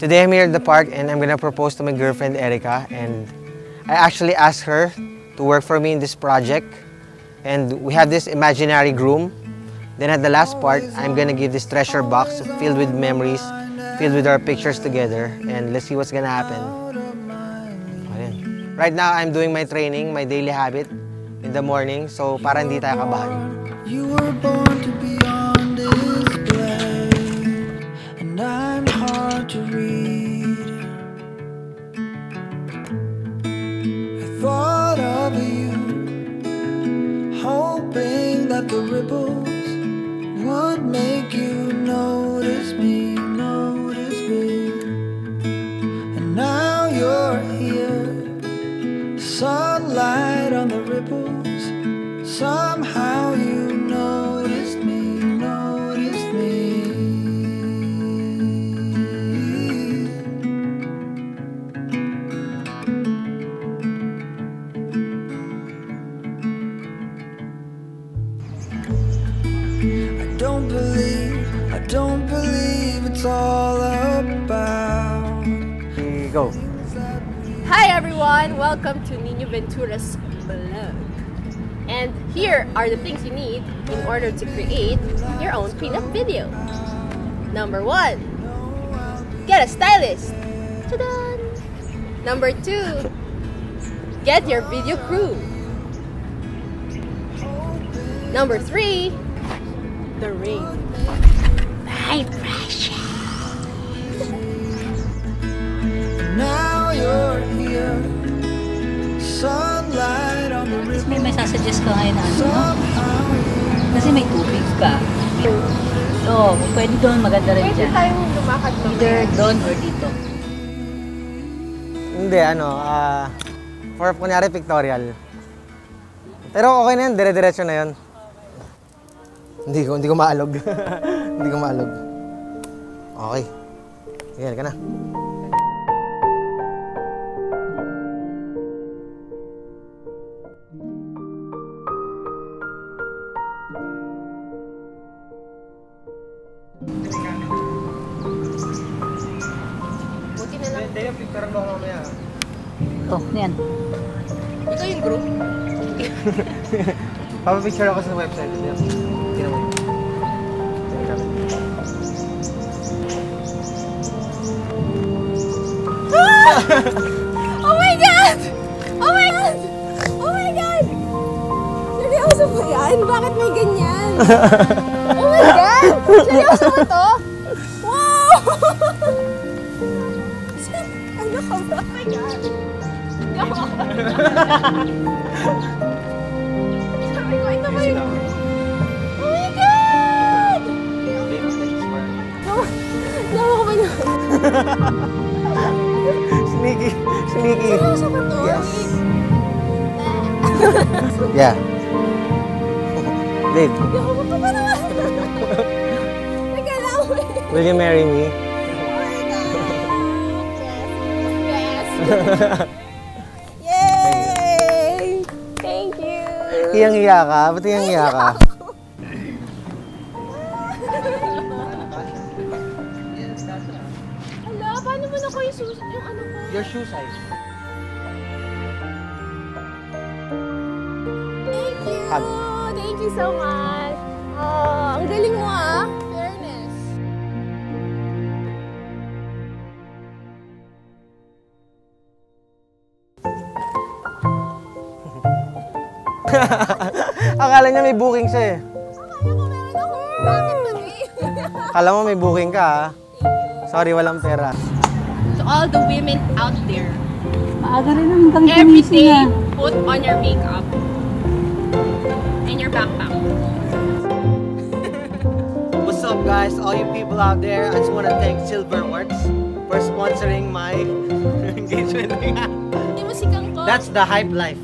Today I'm here at the park and I'm gonna propose to my girlfriend Erica, and I actually asked her to work for me in this project, and we have this imaginary groom. Then at the last part, I'm gonna give this treasure box filled with memories, filled with our pictures together, and let's see what's gonna happen. Ayan. Right now, I'm doing my training, my daily habit in the morning, so para hindi tayo kabahan. You were born to be on display, and I'm hard to read. I thought of you, hoping that the ripples would make you notice me, and now you're here, sunlight on the ripples, somehow you noticed me, I don't believe it's all about. Here you go. Hi everyone! Welcome to Nino Ventura's vlog. And here are the things you need in order to create your own pinup video. Number 1, get a stylist. Ta-da! Number 2, get your video crew. Number 3, the ring. My precious. Now you're here. Sunlight on the river. May sasuggest ka ngayon na ano, no? Kasi may tubig ka. So, pwede doon, maganda rin dyan. Pwede tayong lumakad na. Either doon or dito. Hindi, for kunyari pictorial. Pero okay na yun, dire-diretso na yun. Hindi ko maalog. Hindi ko maalog. Okay. Sige, halika na. Buti na lang. Hindi, picturean mo ako mamaya. Oh, yan. Ito yung group. Papapicture ako sa website. Tingnan mo. Oh my God! Oh my God! Oh my God! Seryoso ba yan? Bakit may ganyan? Oh my God! Seryoso ba to? Wow! Ano ka ba? Oh my God! Sabi ko, ito ba yung... Oh my God! Nawa ko ba yun? Sneaky. Seryoso ba to? Yes. Yeah. Dave. Nawa ko ba naman? Nagalaw eh. Will you marry me? Oh my God! Yes. Yay! Thank you! Hiyang-hiya ka? Ba't hiyang-hiya ka? Hala, paano mo nakuha yung ano ko? Your shoe size. Thank you! Hug. Thank you so much! Oh, ang galing mo ah! Fairness! Akala niya may booking siya eh. Akala ko meron ako! Bakit ba eh? Akala mo may booking ka ha? Sorry, walang pera. To all the women out there, Maaga rin hanggang every gumising day, ah. put on your makeup and your backpack. What's up guys, all you people out there, I just want to thank Silverworks for sponsoring my engagement. Yung musikang ko. That's the hype life.